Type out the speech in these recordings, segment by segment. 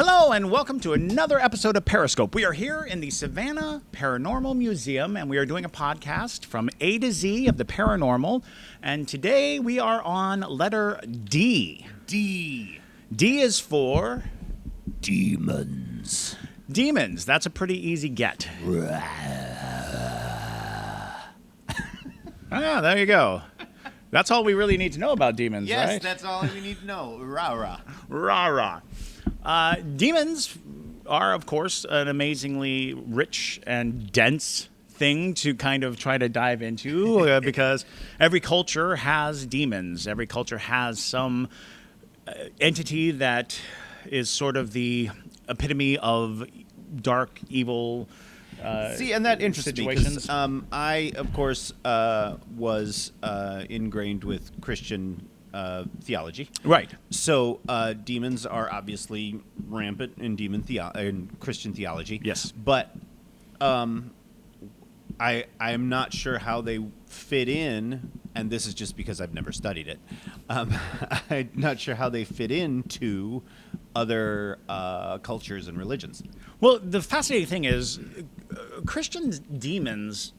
Hello and welcome to another episode of Periscope. We are here in the Savannah Paranormal Museum and we are doing a podcast from A to Z of the paranormal. And today we are on letter D. D is for demons. Demons. That's a pretty easy get. There you go. That's all we really need to know about demons, Yes, right? that's all you need to know. Rah-rah. Rah-rah. Demons are, of course, an amazingly rich and dense thing to kind of try to dive into because every culture has demons. Every culture has some entity that is sort of the epitome of dark, evil See, and that interests me situations. because I, of course, was ingrained with Christian theology. Right. So demons are obviously rampant in in Christian theology. Yes. But I am not sure how they fit in, and this is just because I've never studied it. I'm not sure how they fit into other cultures and religions. Well, the fascinating thing is Christian demons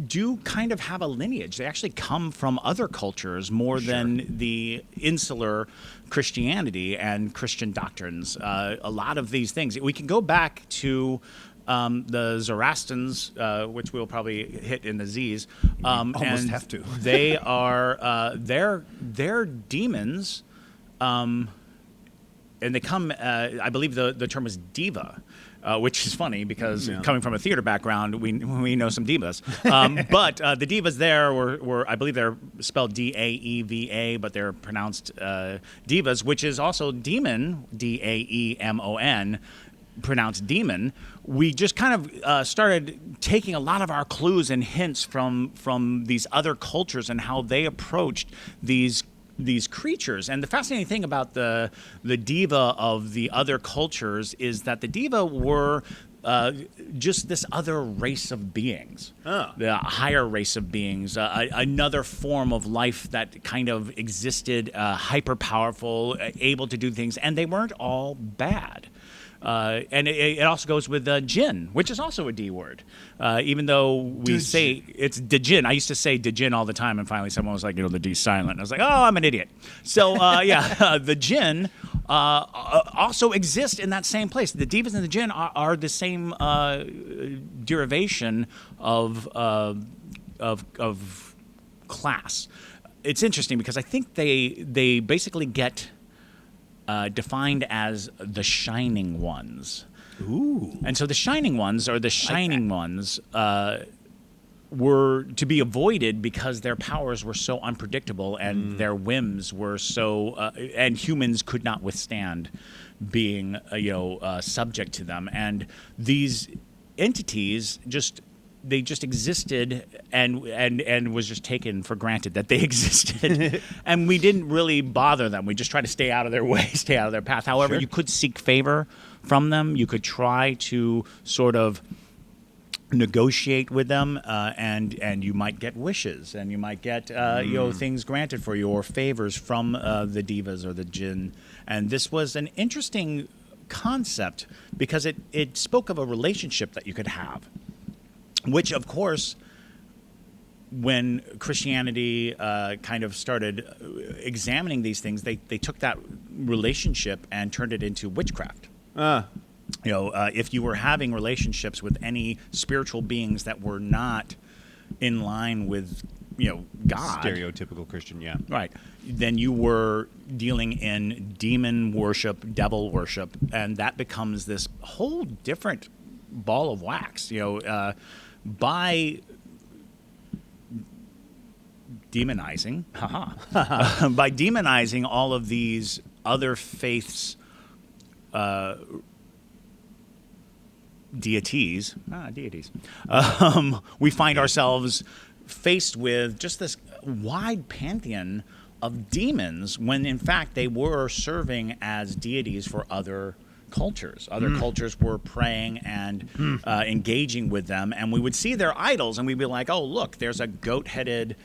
do kind of have a lineage. They actually come from other cultures more than the insular Christianity and Christian doctrines. A lot of these things. We can go back to the Zoroastrians, which we'll probably hit in the Z's. Almost and have to. They are they're demons, and they come. I believe the term is diva. Which is funny because coming from a theater background, we know some divas. But the divas there were, I believe they're spelled D-A-E-V-A, but they're pronounced divas, which is also demon, D-A-E-M-O-N, pronounced demon. We just kind of started taking a lot of our clues and hints from these other cultures and how they approached these creatures. And the fascinating thing about the diva of the other cultures is that the diva were just this other race of beings, the higher race of beings, another form of life that kind of existed, hyper powerful, able to do things, and they weren't all bad. And it also goes with jinn, which is also a D word. Even though we say it's djinn. I used to say djinn all the time, and finally someone was like, the D's silent. And I was like, oh, I'm an idiot. So, the jinn also exist in that same place. The divas and the jinn are the same derivation of class. It's interesting because I think they basically get defined as the Shining Ones. Ooh. And so the Shining Ones, or the Shining Ones, were to be avoided because their powers were so unpredictable and their whims were so, and humans could not withstand being, subject to them. And these entities just existed and was just taken for granted that they existed. And we didn't really bother them. We just tried to stay out of their way, stay out of their path. However, you could seek favor from them. You could try to sort of negotiate with them, and you might get wishes, and you might get things granted for you, or favors from the divas or the jinn. And this was an interesting concept because it spoke of a relationship that you could have. Which, of course, when Christianity kind of started examining these things, they took that relationship and turned it into witchcraft. If you were having relationships with any spiritual beings that were not in line with, God, Stereotypical Christian, yeah. right, then you were dealing in demon worship, devil worship, and that becomes this whole different ball of wax. By demonizing, by demonizing all of these other faiths, deities, we find ourselves faced with just this wide pantheon of demons when in fact they were serving as deities for other cultures. Other cultures were praying and engaging with them, and we would see their idols, and we'd be like, "Oh, look, there's a goat-headed,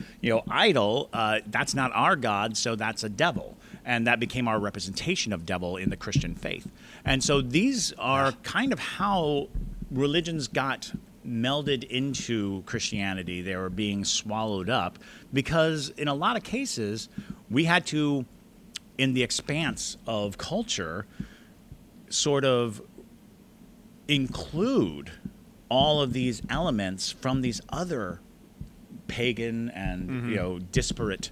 idol. That's not our god, so that's a devil." and that became our representation of devil in the Christian faith. And so these are kind of how religions got melded into Christianity. They were being swallowed up because in a lot of cases we had to, in the expanse of culture, sort of include all of these elements from these other pagan and disparate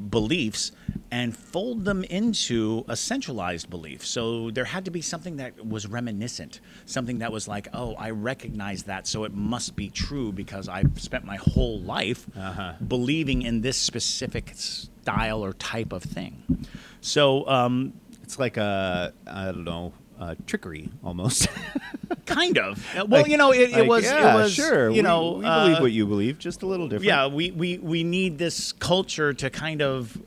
beliefs and fold them into a centralized belief. So there had to be something that was reminiscent, something that was like, oh, I recognize that, so it must be true because I've spent my whole life believing in this specific style or type of thing. So it's like I don't know, trickery almost. Kind of. Well, it was sure. We believe what you believe, just a little different. Yeah, we need this culture to kind of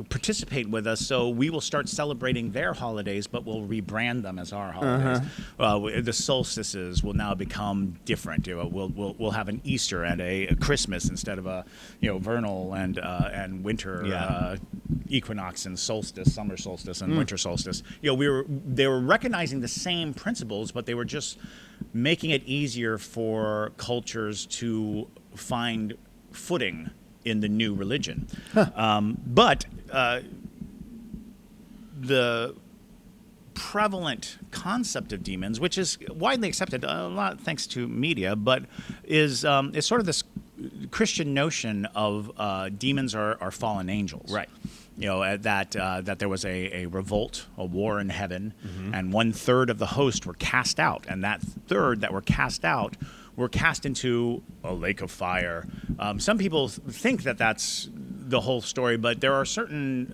participate with us, so we will start celebrating their holidays, but we'll rebrand them as our holidays. The solstices will now become different. We'll have an Easter and a Christmas instead of a vernal and winter equinox and solstice, summer solstice and winter solstice. They were recognizing the same principles, but they were just making it easier for cultures to find footing in the new religion. But the prevalent concept of demons, which is widely accepted a lot thanks to media, but is sort of this Christian notion of demons are fallen angels. Right. That there was a revolt, a war in heaven, and 1/3 of the host were cast out, and that third that were cast out were cast into a lake of fire. Some people think that that's the whole story, but there are certain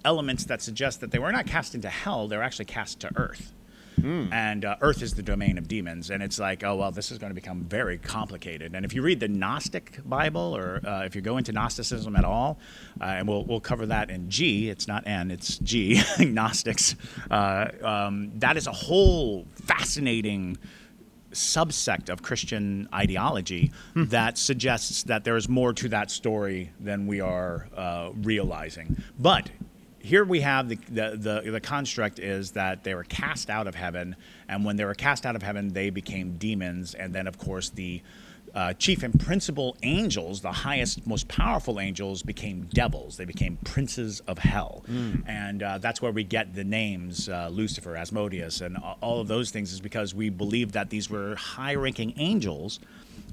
elements that suggest that they were not cast into hell; they were actually cast to earth. And earth is the domain of demons, and it's like, oh well, this is going to become very complicated. And if you read the Gnostic Bible, or if you go into Gnosticism at all, and we'll cover that in G, it's not N, it's G, Gnostics. That is a whole fascinating subsect of Christian ideology that suggests that there is more to that story than we are realizing. But here we have the construct is that they were cast out of heaven, and when they were cast out of heaven, they became demons, and then of course the chief and principal angels, the highest, most powerful angels, became devils. They became princes of hell, and that's where we get the names Lucifer, Asmodeus, and all of those things is because we believe that these were high-ranking angels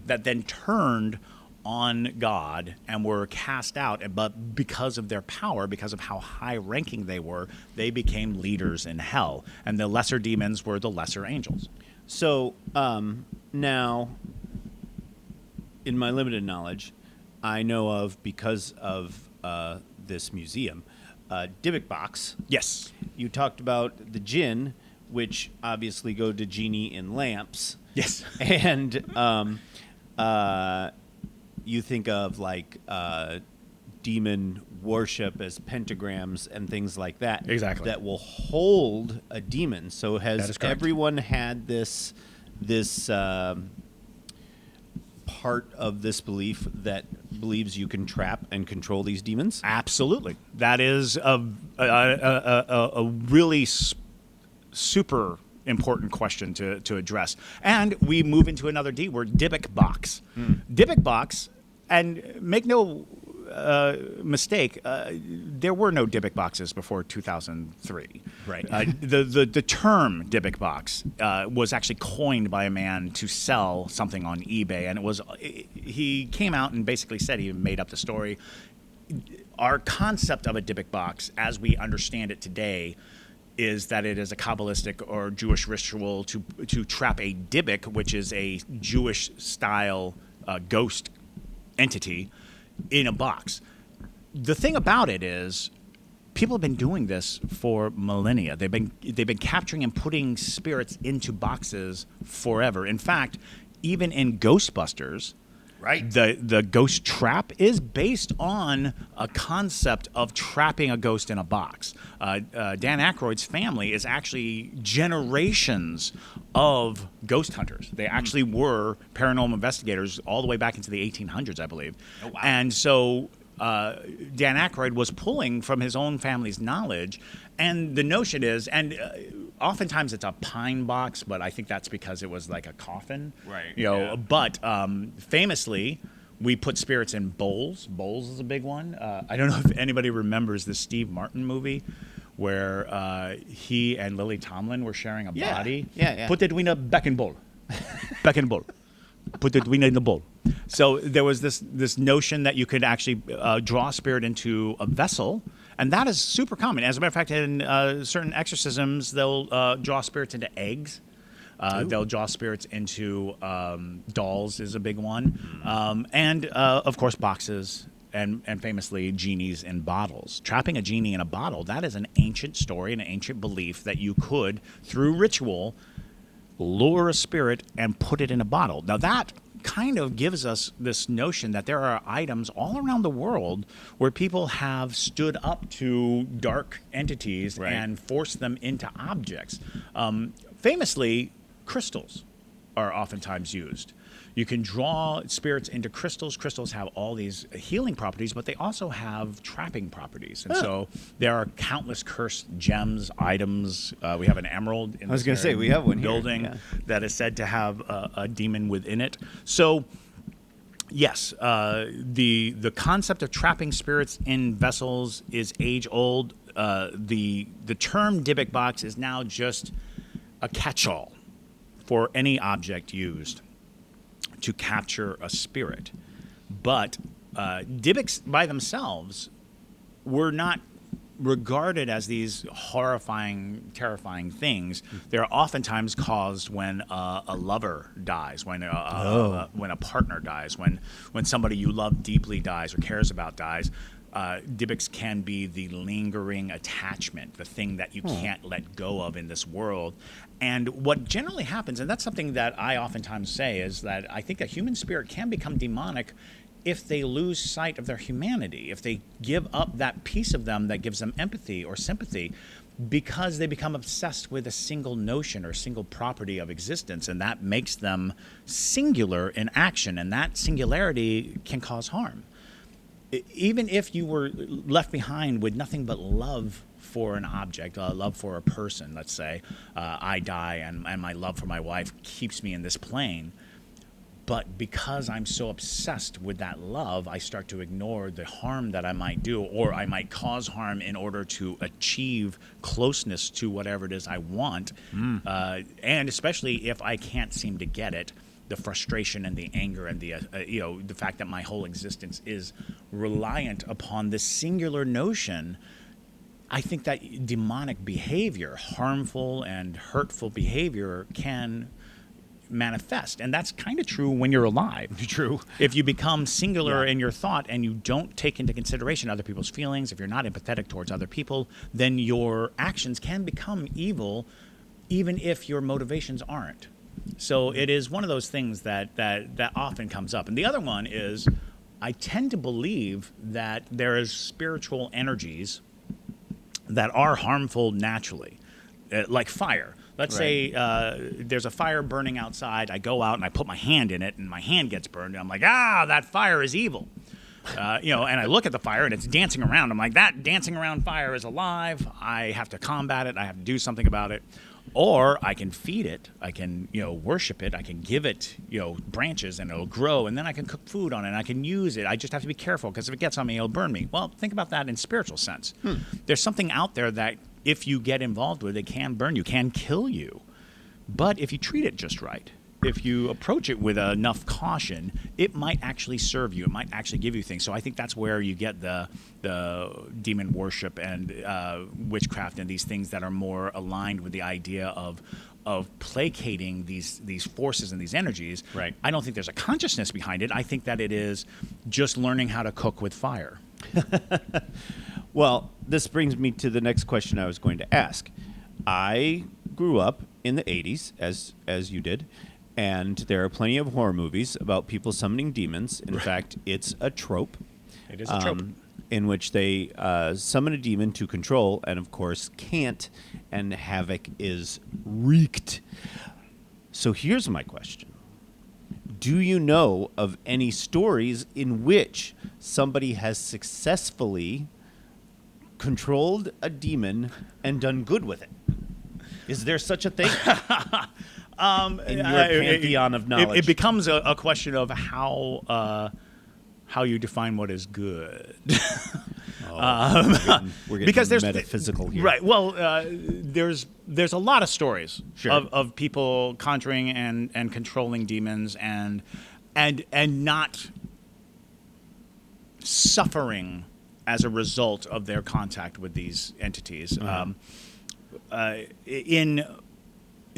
that then turned on God and were cast out, but because of their power, because of how high-ranking they were, they became leaders in hell, and the lesser demons were the lesser angels. So now, in my limited knowledge, I know of, because of this museum, Dybbuk box. Yes. You talked about the jinn, which obviously go to genie in lamps. Yes. And you think of like demon worship as pentagrams and things like that. Exactly. That will hold a demon. So That has is correct. everyone had this part of this belief that believes you can trap and control these demons? Absolutely. That is a really super important question to address. And we move into another D word, Dybbuk box. Dybbuk box, and make no mistake, there were no Dybbuk boxes before 2003. Right. The term Dybbuk box was actually coined by a man to sell something on eBay, and he came out and basically said he made up the story. Our concept of a Dybbuk box, as we understand it today, is that it is a Kabbalistic or Jewish ritual to trap a Dybbuk, which is a Jewish-style ghost entity, in a box. The thing about it is, people have been doing this for millennia. They've been capturing and putting spirits into boxes forever. In fact, even in Ghostbusters, Right. the ghost trap is based on a concept of trapping a ghost in a box. Dan Aykroyd's family is actually generations of ghost hunters. They actually were paranormal investigators all the way back into the 1800s, I believe. Oh, wow. And so Dan Aykroyd was pulling from his own family's knowledge. And the notion is, and oftentimes it's a pine box, but I think that's because it was like a coffin. Right, You know, yeah. but famously, we put spirits in bowls. Bowls is a big one. I don't know if anybody remembers the Steve Martin movie where he and Lily Tomlin were sharing a Yeah, body. yeah. Put it in a back and bowl. Back and bowl. Put it in the bowl. So there was this notion that you could actually draw spirit into a vessel, and that is super common. As a matter of fact, in certain exorcisms, they'll draw spirits into eggs. They'll draw spirits into dolls is a big one, and of course boxes and famously genies in bottles. Trapping a genie in a bottle, that is an ancient story and an ancient belief that you could, through ritual, lure a spirit and put it in a bottle. Now that kind of gives us this notion that there are items all around the world where people have stood up to dark entities Right. and forced them into objects. Famously, crystals are oftentimes used. You can draw spirits into crystals. Crystals have all these healing properties, but they also have trapping properties. And so there are countless cursed gems, items. We have an emerald in I was this gonna say, very we have one here, building yeah. that is said to have a demon within it. So yes, the concept of trapping spirits in vessels is age old. The term Dybbuk box is now just a catch-all for any object used to capture a spirit. But Dybbuks by themselves were not regarded as these horrifying, terrifying things. They're oftentimes caused when a lover dies, when a partner dies, when somebody you love deeply dies or cares about dies. Dybbuks can be the lingering attachment, the thing that you can't let go of in this world. And what generally happens, and that's something that I oftentimes say, is that I think a human spirit can become demonic if they lose sight of their humanity, if they give up that piece of them that gives them empathy or sympathy, because they become obsessed with a single notion or single property of existence, and that makes them singular in action, and that singularity can cause harm. Even if you were left behind with nothing but love for an object, love for a person, let's say, I die and my love for my wife keeps me in this plane, but because I'm so obsessed with that love, I start to ignore the harm that I might do, or I might cause harm in order to achieve closeness to whatever it is I want, and especially if I can't seem to get it, the frustration and the anger and the the fact that my whole existence is reliant upon this singular notion. I think that demonic behavior, harmful and hurtful behavior, can manifest, and that's kind of true when you're alive. True. If you become singular Yeah. in your thought and you don't take into consideration other people's feelings, if you're not empathetic towards other people, then your actions can become evil, even if your motivations aren't. So it is one of those things that often comes up. And the other one is, I tend to believe that there is spiritual energies that are harmful naturally, like fire. Let's say there's a fire burning outside. I go out and I put my hand in it, and my hand gets burned. And I'm like, that fire is evil. And I look at the fire and it's dancing around. I'm like, that dancing around fire is alive. I have to combat it. I have to do something about it. Or I can feed it. I can, worship it. I can give it, branches, and it'll grow. And then I can cook food on it. And I can use it. I just have to be careful, because if it gets on me, it'll burn me. Well, think about that in spiritual sense. There's something out there that if you get involved with, it can burn you, can kill you. But if you treat it just right, if you approach it with enough caution, it might actually serve you. It might actually give you things. So I think that's where you get the demon worship and witchcraft and these things that are more aligned with the idea of placating these forces and these energies. Right. I don't think there's a consciousness behind it. I think that it is just learning how to cook with fire. Well, this brings me to the next question I was going to ask. I grew up in the 80s, as you did, and there are plenty of horror movies about people summoning demons. In fact, it's a trope. It is a trope. In which they summon a demon to control, and of course can't, and havoc is wreaked. So here's my question. Do you know of any stories in which somebody has successfully controlled a demon and done good with it? Is there such a thing? In your pantheon of knowledge. It becomes a question of how you define what is good. We're getting because there's metaphysical here. Right. Well, there's a lot of stories Sure. of people conjuring and controlling demons and not suffering as a result of their contact with these entities. In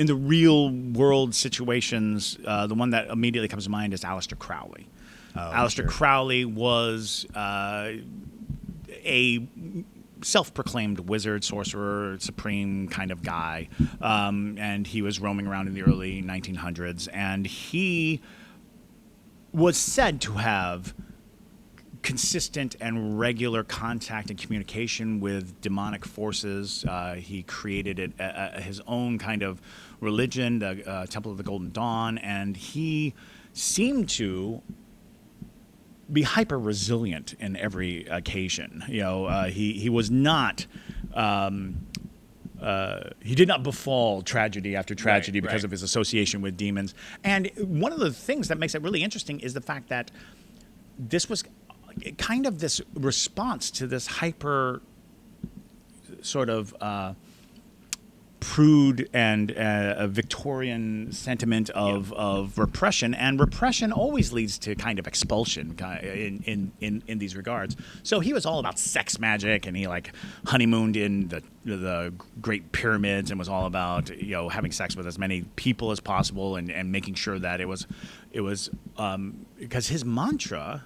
the real world situations, the one that immediately comes to mind is Aleister Crowley. Aleister Crowley was a self-proclaimed wizard, sorcerer, supreme kind of guy, and he was roaming around in the early 1900s, and he was said to have consistent and regular contact and communication with demonic forces. He created his own kind of religion, the Temple of the Golden Dawn, and he seemed to be hyper resilient in every occasion. He was not. He did not befall tragedy after tragedy because of his association with demons. And one of the things that makes it really interesting is the fact that this was kind of this response to this hyper sort of prude and Victorian sentiment of repression, and repression always leads to kind of expulsion in these regards. So he was all about sex magic, and he like honeymooned in the Great Pyramids and was all about having sex with as many people as possible and making sure that it was because his mantra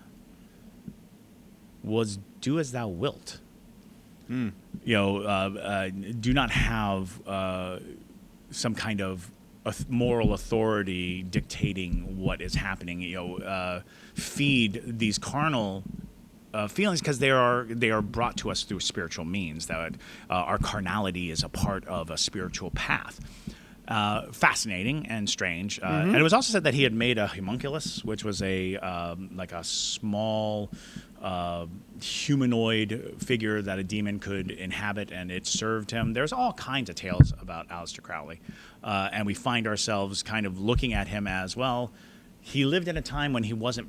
was "Do as thou wilt." Do not have some kind of moral authority dictating what is happening. Feed these carnal feelings because they are brought to us through spiritual means. That our carnality is a part of a spiritual path. Fascinating and strange. And it was also said that he had made a homunculus, which was a small humanoid figure that a demon could inhabit, and it served him. There's all kinds of tales about Aleister Crowley, and we find ourselves kind of looking at him as, well, he lived in a time when he wasn't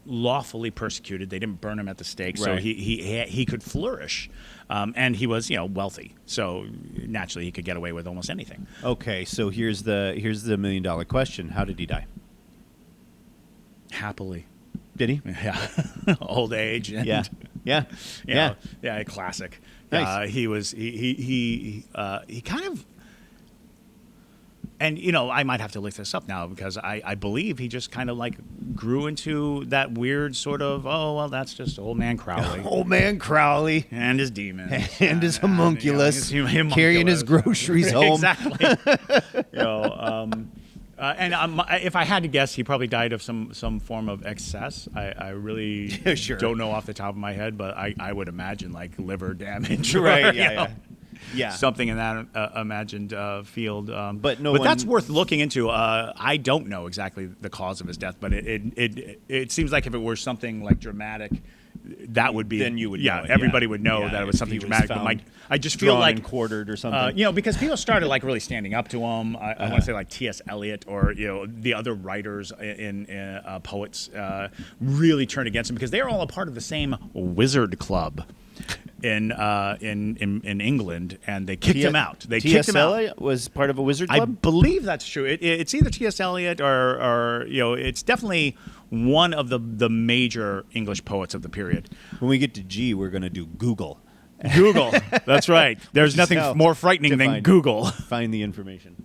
lawfully persecuted. They didn't burn him at the stake, so he could flourish, and he was wealthy, so naturally he could get away with almost anything. Okay, so here's the $1 million question: how did he die? Happily. Did he? Yeah. Old age. And, Yeah. Classic. Nice. He kind of, and I might have to look this up now because I believe he just kind of like grew into that weird sort of, oh well, that's just old man Crowley. Old man Crowley And his demons. and his homunculus, his homunculus. carrying his groceries home. Exactly. And if I had to guess, he probably died of some form of excess. I really Sure. don't know off the top of my head, but I would imagine like liver damage, Right? or, Yeah. something in that imagined field. But that's worth looking into. I don't know exactly the cause of his death, but it seems like if it were something like dramatic, that would be, then you would know it, everybody would know that it was if something he was dramatic. But found I just feel drawn like and quartered or something. because people started like really standing up to him. I want to say like T.S. Eliot or the other writers in poets really turned against him because they are all a part of the same wizard club in England, and they kicked him out. They kicked him out. Eliot was part of a wizard I club? believe that's true. It's either T.S. Eliot or it's definitely one of the major English poets of the period. When we get to G, we're going to do Google. Google. That's right. There's nothing how more frightening to than find- Google. Find the information.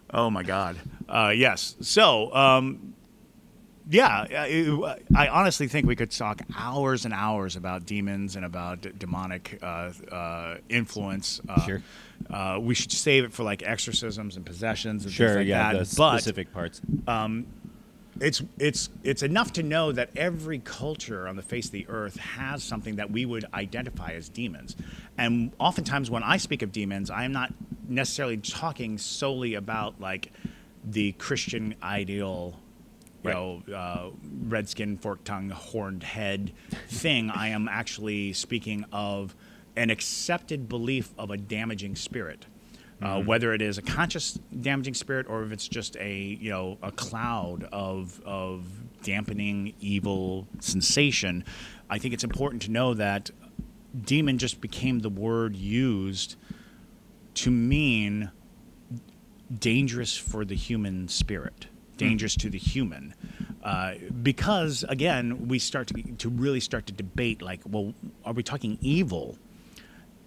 Oh my God. Yes. So, I honestly think we could talk hours and hours about demons and about demonic influence. Sure. We should save it for like exorcisms and possessions and Sure, things like yeah, that. the But specific parts. it's enough to know that every culture on the face of the earth has something that we would identify as demons. And oftentimes when I speak of demons, I am not necessarily talking solely about like the Christian ideal, redskin, forked tongue, horned head thing. I am actually speaking of an accepted belief of a damaging spirit. Whether it is a conscious damaging spirit or if it's just a cloud of dampening evil sensation, I think it's important to know that demon just became the word used to mean dangerous for the human spirit, dangerous to the human, because again we start to really start to debate like, well, are we talking evil?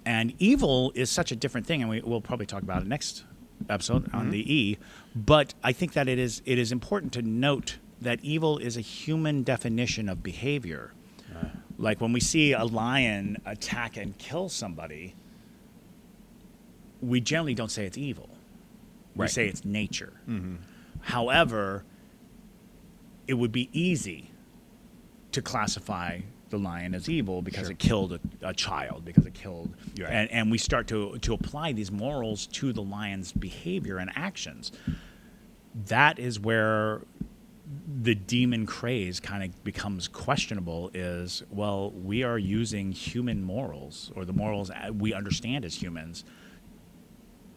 And evil is such a different thing, and we'll probably talk about it next episode on the E. But I think that it is important to note that evil is a human definition of behavior. Like when we see a lion attack and kill somebody, we generally don't say it's evil. We Right. say it's nature. However, it would be easy to classify the lion as evil because it killed a child, because it killed, Right. and we start to apply these morals to the lion's behavior and actions. That is where the demon craze kind of becomes questionable. Is, well, we are using human morals, or the morals we understand as humans,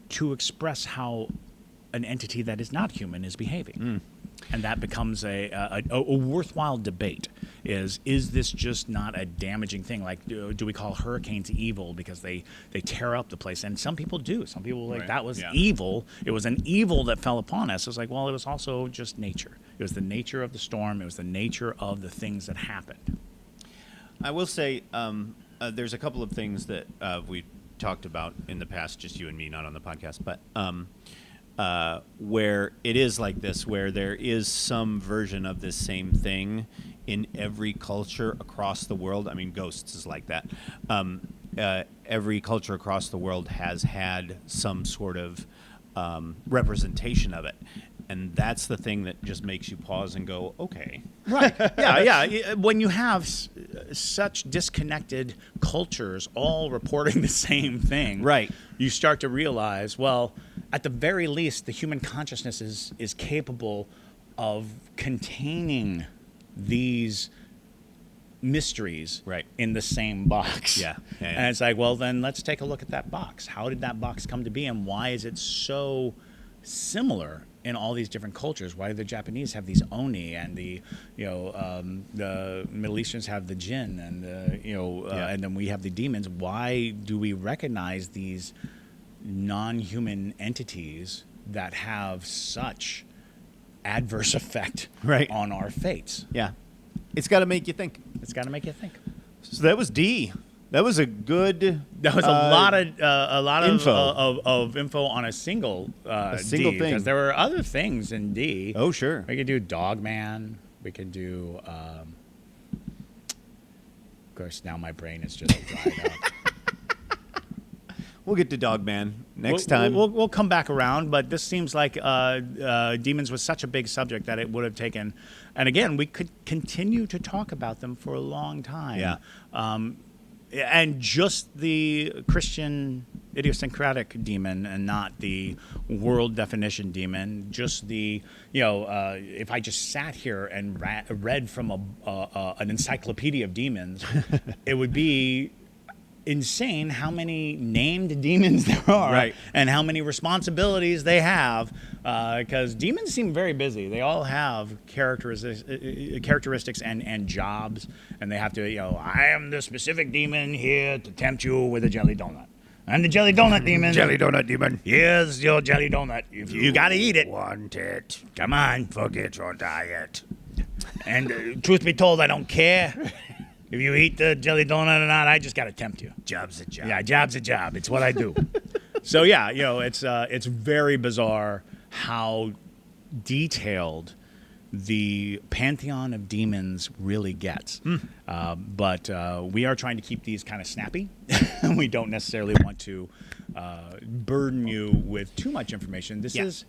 to express how an entity that is not human is behaving. And that becomes a worthwhile debate. Is this just not a damaging thing? Like, do we call hurricanes evil because they tear up the place? And some people do. Some people like, Right. that was Yeah. evil. It was an evil that fell upon us. It's like, well, it was also just nature. It was the nature of the storm. It was the nature of the things that happened. I will say there's a couple of things that we talked about in the past, just you and me, not on the podcast, but where it is like this, where there is some version of this same thing in every culture across the world. I mean, ghosts is like that. Every culture across the world has had some sort of representation of it. And that's the thing that just makes you pause and go, okay. Right. Yeah. When you have such disconnected cultures all reporting the same thing, Right. you start to realize, well, at the very least, the human consciousness is capable of containing these mysteries Right. in the same box. Yeah. And it's like, well, then let's take a look at that box. How did that box come to be, and why is it so similar in all these different cultures? Why do the Japanese have these oni, and the Middle Easterns have the jinn, and and then we have the demons? Why do we recognize these non-human entities that have such adverse effect Right. on our fates? Yeah. It's got to make you think. It's got to make you think. So that was D. That was a good. That was a lot of info. of info on a single single D, thing. because there were other things in D. Oh, sure. We could do Dogman. We could do. Of course, now my brain is just dried up. We'll get to Dogman next time. We'll come back around, but this seems like demons was such a big subject that it would have taken. And again, we could continue to talk about them for a long time. Yeah. And just the Christian idiosyncratic demon, and not the world definition demon. Just the, if I just sat here and read from an encyclopedia of demons, it would be insane how many named demons there are, Right. and how many responsibilities they have, because demons seem very busy. They all have characteristics and jobs, and they have to, I am the specific demon here to tempt you with a jelly donut. I'm the jelly donut demon. Jelly donut demon. Here's your jelly donut. If you gotta eat it. Want it? Come on. Forget your diet. And truth be told, I don't care if you eat the jelly donut or not. I just gotta tempt you. Job's a job. Yeah, job's a job. It's what I do. So yeah, it's very bizarre how detailed the pantheon of demons really gets. But we are trying to keep these kind of snappy. We don't necessarily want to burden you with too much information. This Yeah. is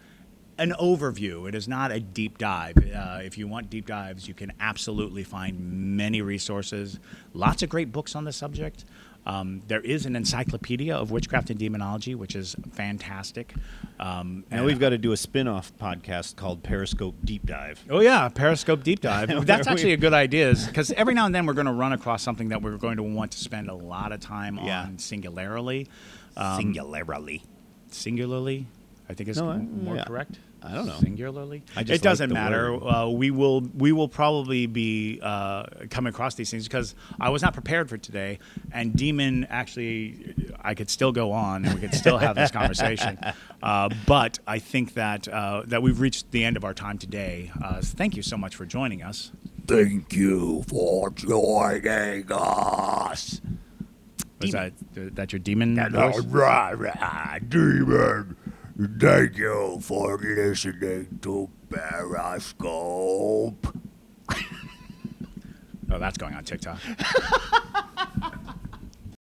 an overview. It is not a deep dive. If you want deep dives, you can absolutely find many resources, lots of great books on the subject. There is an encyclopedia of witchcraft and demonology, which is fantastic. Now and- we've got to do a spin-off podcast called Periscope Deep Dive. Oh yeah, Periscope deep dive. That's Where actually we- a good idea, because every now and then we're going to run across something that we're going to want to spend a lot of time Yeah. on singularly. Singularly. Singularly, I think is No, more yeah. correct. I don't know. Singularly. I just It like doesn't the matter. word. We will probably be coming across these things, because I was not prepared for today. And demon, actually, I could still go on and we could still have this conversation. But I think that that we've reached the end of our time today. Thank you so much for joining us. Thank you for joining us. Was that your demon voice? Demon. Thank you for listening to Periscope. Oh, that's going on TikTok.